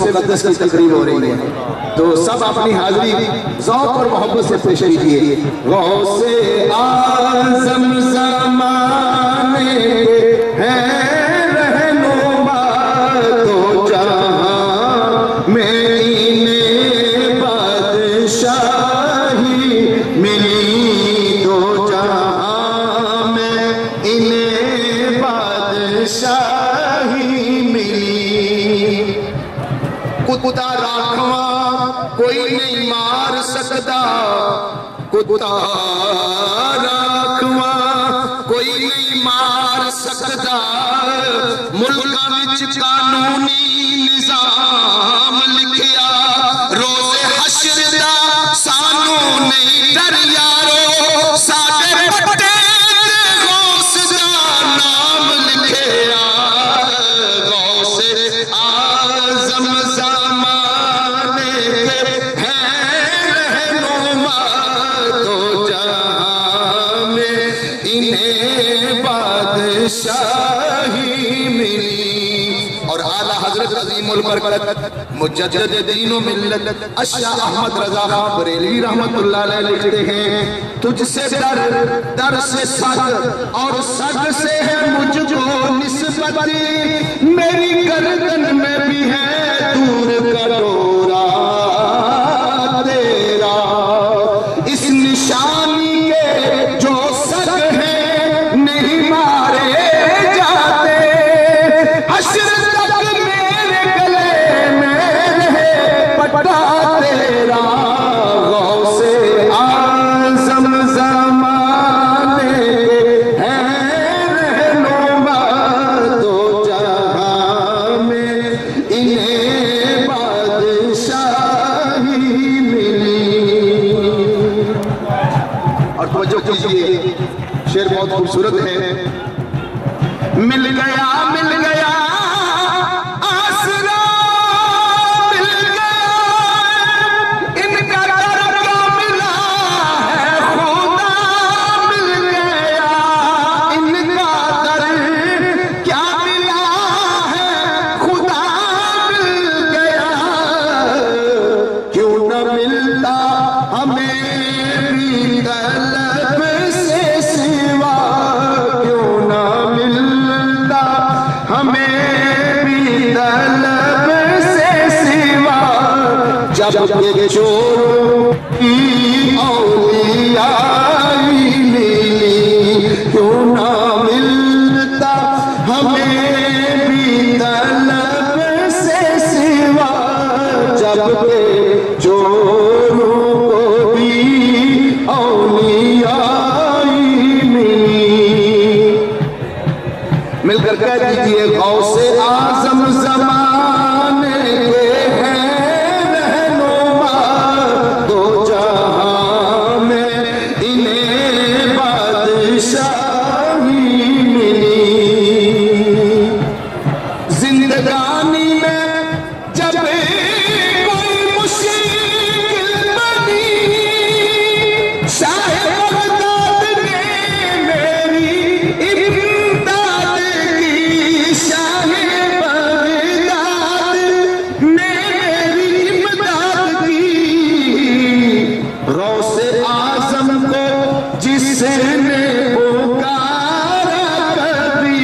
मुक़द्दस की तकरीब हो रही है तो सब अपनी हाजिरी ज़ौक़ और मोहब्बत से पेश कीजिए। गौसे आज़म ज़माने हैं रहनुमा तो जहाँ में इन्हें बादशाही मिली तो जहाँ में इन्हें बादशाही कुत्ता राखवा कोई नहीं मार सकता, कुत्ता राखवा कोई नहीं मार सकता। मुल्क विच कानूनी निजाम लिखिया रोज़े हश्र दा सानू नहीं डर यारो, साडे पट्टे गौस दा नाम लिखिया गौस हजरत अजीमुल बरकत मुजद्दिद दीन व मिल्लत अशाह अहमद रजा खां बरेलवी रहमतुल्लाह अलैह लिखते हैं, तुझसे दर से सद और सद से है मुझको निस्बत, मेरी गर्दन में भी है दूर का डोरा तेरा, इस निशानी के जो सग है नहीं मारे जाते, हश्र तक मेरे गले में रहे पटा तेरा, गौसे आज़म ज़माने हैं रहनुमा, दो जहां में इन्हें बादशाही मिली। और तवज्जो कीजिए, शेर बहुत खूबसूरत है। मिल गया आसरा, मिल गया इनका दर क्या मिला है, खुदा मिल गया इनका दर क्या मिला है, खुदा मिल गया, क्यों न मिलता हमें भी तलब से सिवा, क्यों न मिलता हमें भी तलब से सिवा, जब ये चोरों की औलियाई मिली, क्यों न मिलता हमें भी तलब से सिवा, जब ये चोरों को भी औलियाई मिली। मिलकर कह दीजिए, गौसे आज़म ज़माने के हैं रहनुमा, दो जहां में इन्हें बादशाही मिली। जिंदगानी में जब कोई मुश्किल बनी, शाह बगदाद ने मेरी इमदाद की, शाह बगदाद ने मेरी इमदाद की, गौसे आज़म को जिसने पुकारा कभी,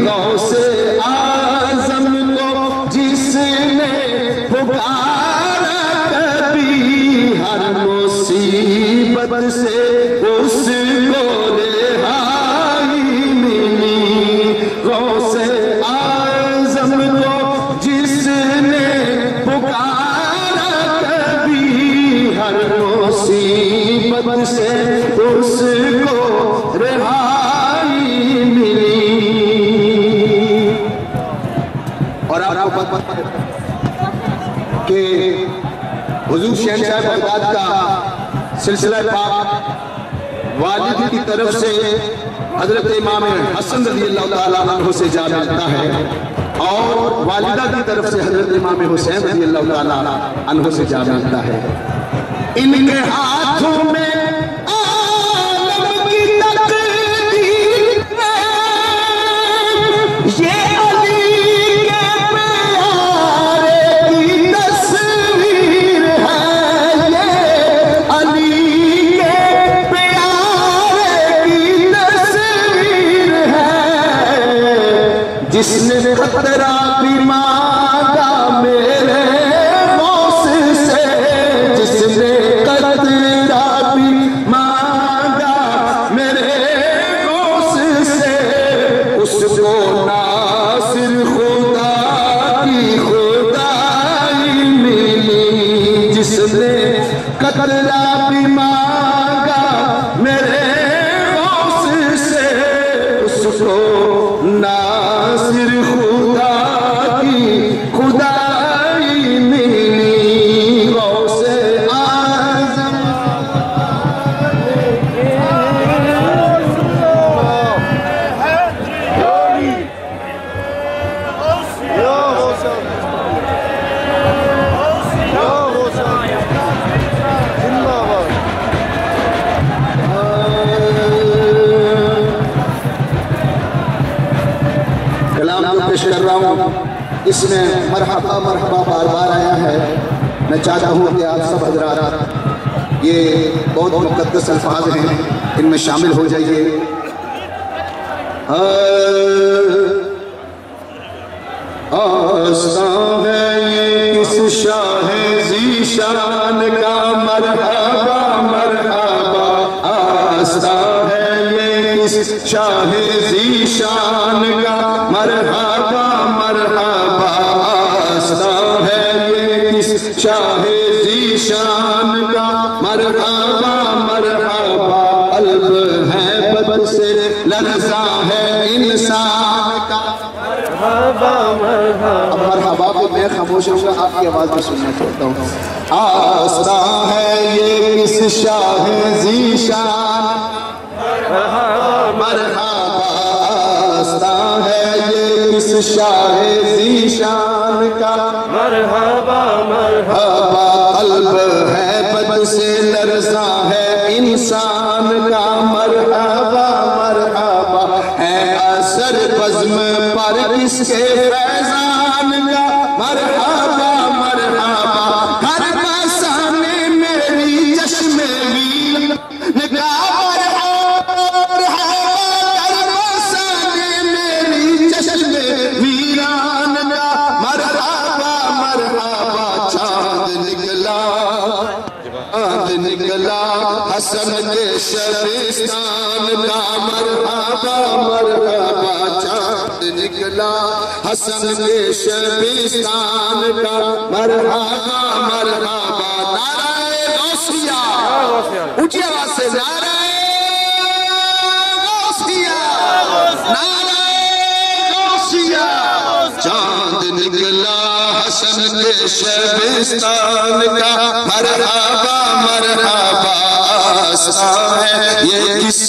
गौसे आज़म को जिसने पुकारा कभी, हर मुसीबत से उसको रिहाई मिली, गौसे आज़म को जिसने पुकारा कभी, हर मुसीबत से उसको रिहाई मिली। और आपको पता है कि हुजूर शहंशाह बगदाद का सिलसिला पाक वालिद की तरफ से हजरत इमाम हसन रज़ियल्लाहु ताला अन्हु से जा मिलता है, और वालिदा की तरफ से हजरत इमाम हुसैन रज़ियल्लाहु ताला अन्हु से जा मिलता है। इनके हाथों में आलम की तकदीर है, ये अली के प्यारे की तस्वीर है, ये अली के प्यारे की तस्वीर है, जिसने खतरा भी मांगा मेरे गौस से, जिसने खतरा भी मांगा मेरे गौस से, उसको नासिर खुदा की खुदाई मिली, जिसने खतरा भी मांगा मेरे गौस से, उसको नासिर खुदा की खुदाई मिली, गौसे आज़म। इसमें मरहबा मरहबा बार बार आया है। मैं चाहता हूँ कि आप सब हज़रात ये बहुत मुक़द्दस अल्फाज हैं, इनमें शामिल हो जाइए। आस्तां है ये किस शाह ज़ीशान का मरहबा मरहबा, आस्तां है ये किस शाह ज़ीशान का मरहबा मरहबा, आस्तां है ये किस शाह ज़ीशान का मरहबा मरहबा। क़ल्ब है बद से लर्ज़ा है इंसान का मरहबा मरहबा। अब मरहबा को मैं खामोश रहूँगा, आपकी आवाज़ में सुनना चाहता हूँ। आस्तां है ये किस शाह ज़ीशान मरहबा, आस्तां है ये किस शाह ज़ीशान का मरहबा मरहबा। क़ल्ब है बद से लर्ज़ा है इंसान का मरहबा मरहबा। है असर बज़्म पर इसके फैज़ान का मरहबा मरहबा। हर मसाने मेरी चश्मे मील निगाह मरहबा, हर मसाने मेरी चश्मे वीरान का मरहबा मरहबा। चाँद निकला हसन के शबिस्तान का मरहबा मरहबा। चाँद निकला हसन के शबिस्तान का मरहबा मरहबा। नाराए गौसिया, ऊंची आवाज से नाराए गौसिया, नाराए गौसिया। चाँद निकला हसन के शबिस्तान का मरहबा मरहबा। आस्तां है ये किस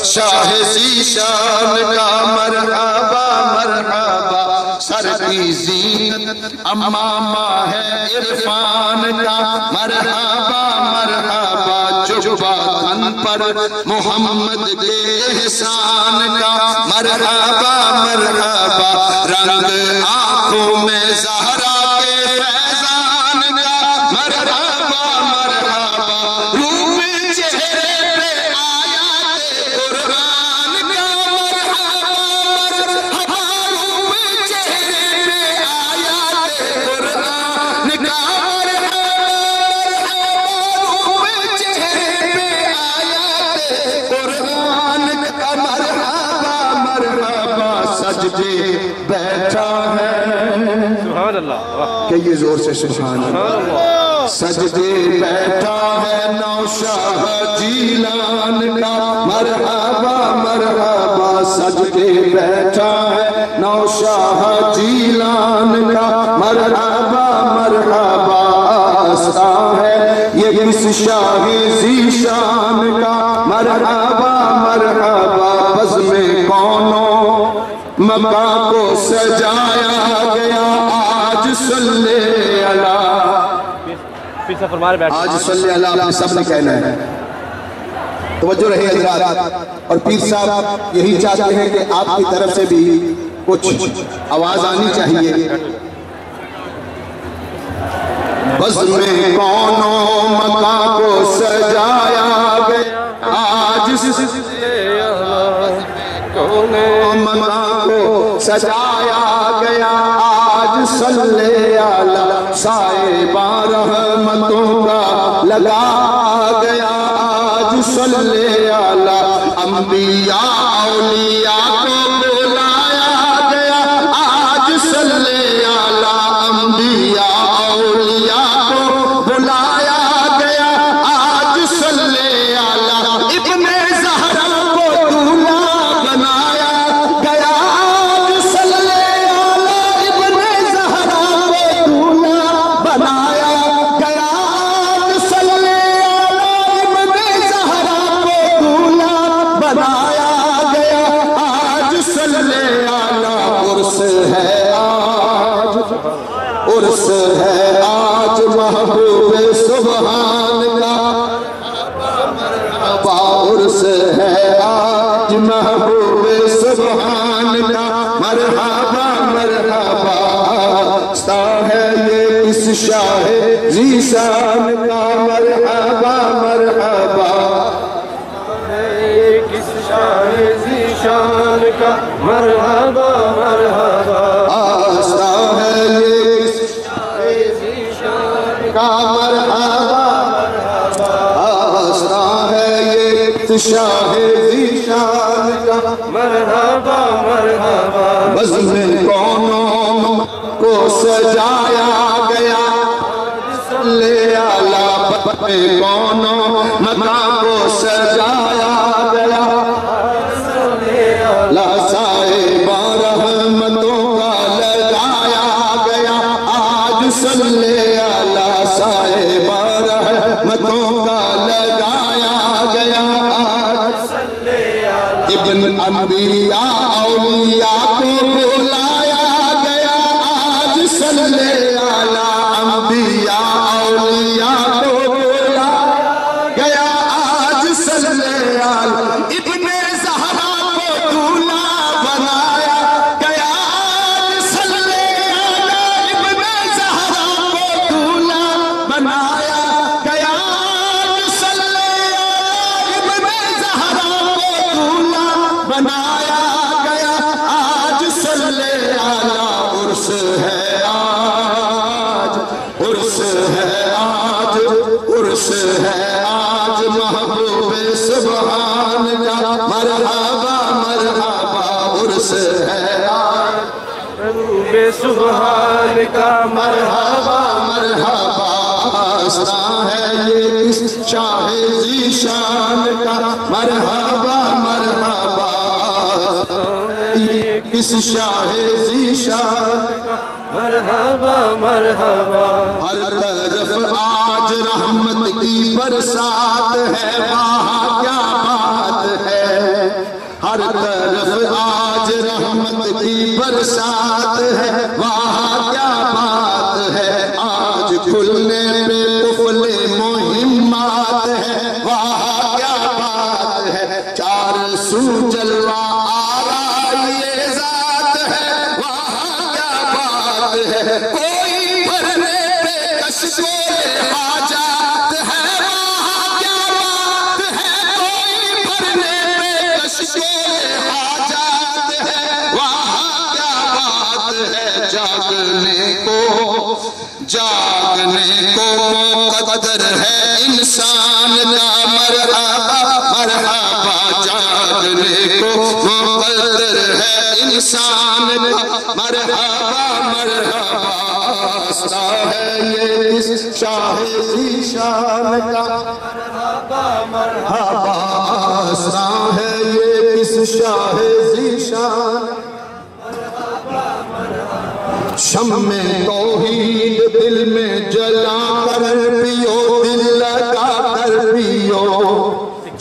शाह ज़ीशान का मरहबा मरहबा। सर की ज़ीनत अम्मामा है इरफान का मरहबा मरहबा। जुबा तन पर मोहम्मद के एहसान का मरहबा मरहबा। रंग आँखों में ज़हरा के फैज़ान का मरहबा मरहबा। रूप चेहरे पे आयात कुरान का मरहबा मरहबा। रूप चेहरे पे आयात कुरान का मरहबा मरहबा। रूप चेहरे पे आयात कुरान का मरहबा मरहबा। सजदे बैठा है, सुभान अल्लाह, कहिए जोर से सुभान अल्लाह। सजदे बैठा है नौशाह जीलान का मरहबा मरहबा। सजदे बैठा है नौशाह जीलान का मरहबा मरहबा। आस्तां है ये किस शाह ज़ीशान का मरहबा मरहबा। बज़्म कौनो मका को सजाया गया आज सल्ले अला। आज सल्ले अला आपने सबने कहना है, तवज्जो रहे हज़रात। और पीर साहब यही चाहते हैं कि आपकी तरफ से भी कुछ आवाज आनी चाहिए। बज़्म कौनो मका को सजाया गया आज मका को सजाया गया आज सल्ले अला। साहिबा रहमतों का लगा गया आज सल्ले अला। अंबिया औलिया को बुलाया गया आज सल्ले अला। अंबिया औलिया को बुलाया गया आज सल्ले अला। इब्ने ज़हरा को दूल्हा बनाया गया आज सल्ले अला। इब्ने ज़हरा को दूल्हा बनाया गया आज सल्ले अला। इब्ने ज़हरा को दूल्हा बनाया गया आज सल्ले अला। उर्स है आज, उर्स है आज महबूब सुभान का मरहबा। उर्स है आज महबूब सुभान का मरहबा मरहबा। शाहे ज़ीशान का मरहबा मरहबा, किस शाहे ज़ीशान का मरहबा मरहबा। आस्था है ये किस शाहे ज़ीशान का मरहबा मरहबा, आस्था है ये किस शाहे ज़ीशान का मरहबा मरहबा। बज़्म कौनों को सजाया गया, ले आला पे कौनों मकान को सजाया गया, लासाए रहमतों का लगाया गया, आज सल्ले अला साहिब रहमतों का लगाया गया, इब्न अंबिया औलिया को बुलाया गया, आज सल्ले अला अंबिया औलिया को बुलाया गया, आज सल्ले अला इब्ने ज़हरा को दूल्हा बनाया गया, आज सल्ले अला इब्ने ज़हरा को दूल्हा बनाया गया, आज सल्ले अला इब्ने ज़हरा को दूल्हा बनाया गया, आज सल्ले अला उर्स है आज, उर्स है आज, उर्स है आज महबूबे सुभान का मरहबा मरहबा, उर्स है आज महबूबे सुभान का मरहबा मरहबा, आस्था है ये किस शाहे ज़ीशान का मरहबा मरहबा, किस शाहे ज़ीशान का मरहबा मरहबा। हर तरफ आज रहमत की बरसात है, वहाँ क्या बात है, हर तरफ आज रहमत की बरसात है, वहाँ क्या बात है, आज खुलने पे कुफले मुहिम्मात है, वहाँ क्या बात है, चार सू जलवा आरा ये ज़ात है, वहाँ क्या बात है, कोई भरने पे कशको हाजात है, वहाँ क्या बात है, कोई भरने पे कशको हाजात है, वहाँ क्या बात है, जागने को मुक़द्दर है इंसान का मरहबा मरहबा, जागने को मुक़द्दर है इंसान का मरहबा मरहबा, आस्था है ये किस शाहे ज़ीशान का मरहबा मरहबा, आस्था है ये किस शाहे ज़ीशान, शम्मे तौहीद दिल में जला कर पियो, दिल लगा कर पियो,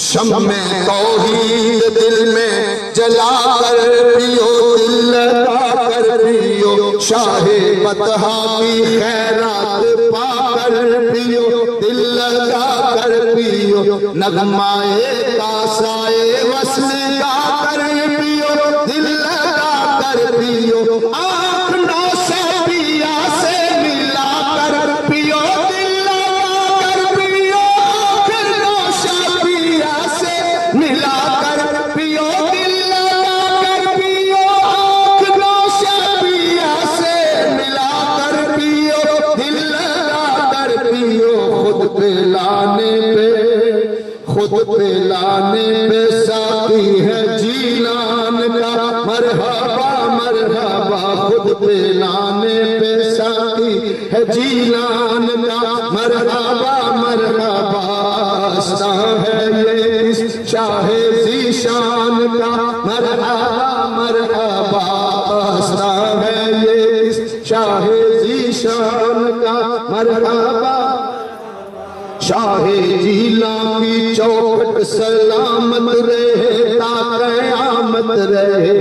शम्मे तौहीद दिल में जला कर पियो, दिल लगा कर पियो, शाहे बतहा की खैरात पाकर पियो, दिल लगा कर पियो, नगमाए कासाए वस्ल गा कर पियो, दिल लगा कर पियो, आँख नौशे पिया से मिला कर पियो, दिल लगा कर पियो, आँख नौशे पिया से मिला कर पियो, दिल लगा कर पियो, आँख नौशे पिया से मिला कर पियो, दिल लगा कर पियो, खुद पे लाने पे साथी है जीलान का मरहबा मरहबा, खुद पे लाने पे साथी है जीलान का मरहबा मरहबा, आस्था है ये इस शाहे ज़ीशान का मरहबा मरहबा, आस्था है ये इस शाहे ज़ीशान का मरहबा, शाहे जीला की चौखट सलामत रहे ता क़यामत रहे,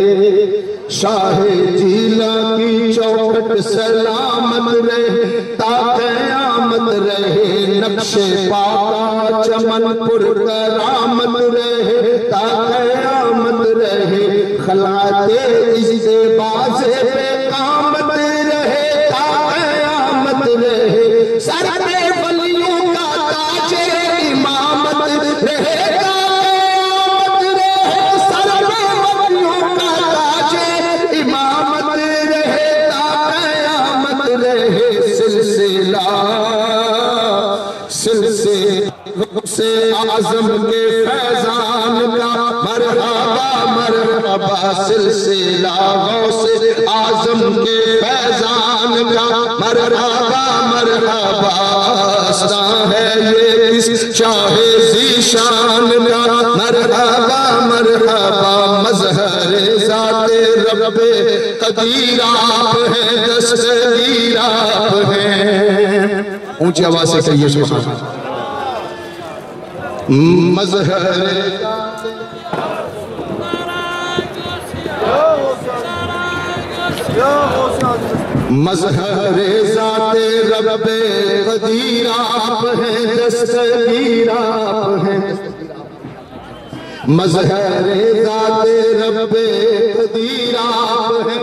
शाहे जीला की चौखट सलामत रहे ता क़यामत रहे, नक्शे पाका चमन पुरकरामत रहे ता क़यामत रहे, खलाते इससे बाज़े पे कामत रहे ता क़यामत रहे, रहे सिलसिला से आजम के फैजान का मरहबा मरहबा सिलसिला से आजम के फैजान का मरहबा मरहबा है ये इस शाहे ज़ीशान का मरहबा मरहबा मज़हर ज़ाते रब्बे क़दीर आप हैं दस्तगीर आप हैं। ऊंची आवाज से कहिए सुभान अल्लाह। मज़हर ज़ाते रब्बे क़दीर आप हैं दस्तगीर आप हैं। मज़हर ज़ाते रब्बे क़दीर आप हैं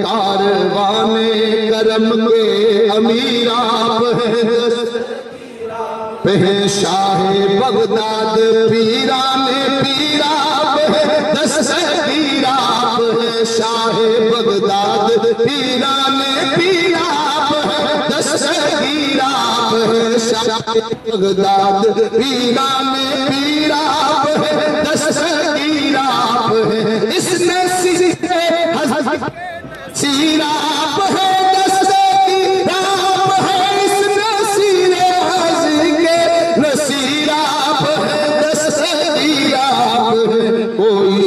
कारवाने करम के अमीर आप हैं शाहे बगदाद पीराने पीर आप हैं दस्तगीर आप हैं। शाहे बगदाद पीराने पीर आप हैं दस्तगीर आप हैं। शाहे बगदाद पीराने पीर आप हैं दस्तगीर आप हैं। इसने सीराप है दस्तगीर आप है इसमें सीरे हज़ के नसीराप है दस्तगीर आप है। कोई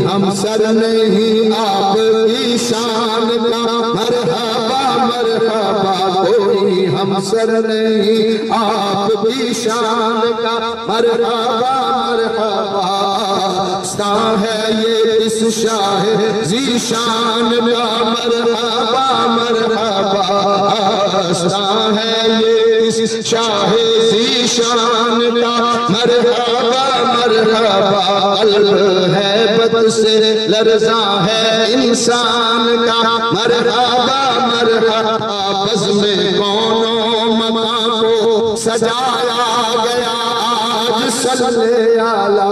हमसर नहीं आपकी शान का मरहबा मरहबा। कोई हमसर नहीं आपकी शान का मरहबा मरहबा है ये इस शाहे ज़ीशान का मरहबा मरहबा है ये इस शाहे ज़ीशान का मरहबा मरहबा। क़ल्ब है बद से लर्ज़ा है इंसान का मरहबा मरहबा। बज़्म कौनो मकां को सजाया गया आज सल्ले आला।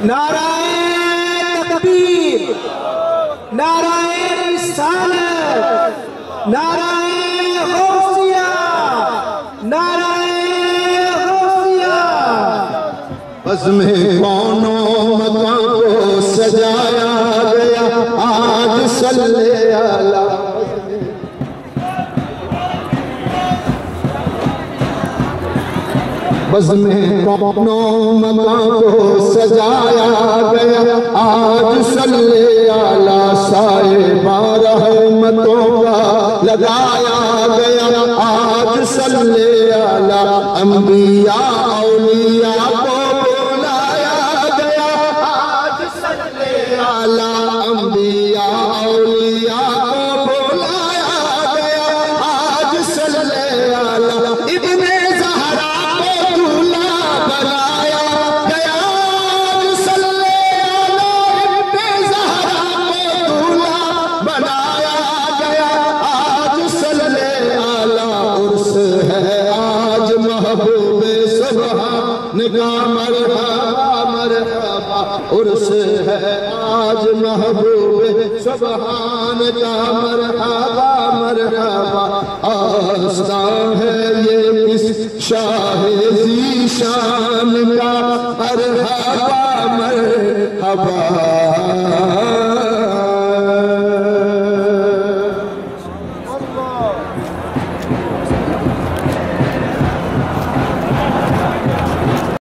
नाराए तकबीर, नाराए रिसालत, नाराए गौसिया, नाराए गौसिया। बज़्म कौनो मकां को सजाया गया आज सल्ले आला। बज़्म कौनो मकां को सजाया गया आज सल्ले आला। साए रहमतों का लगाया गया आज सल्ले आला। अंबिया औलिया को बुलाया गया आज सल्ले आला। अंबिया औलिया को बुलाया गया आज सल्ले आला। इब्ने ज़हरा को दूल्हा बनाया गया आज सल्ले आला। इब्ने ज़हरा को दूल्हा बनाया गया आज सल्ले आला। उर्स है आज महबूबे सुभान का मरहबा मरहबा। उर्स है आज महबूबे सुभान का मरहबा मरहबा। आस्था है ये इस शाहे ज़ीशान का मरहबा मरहबा।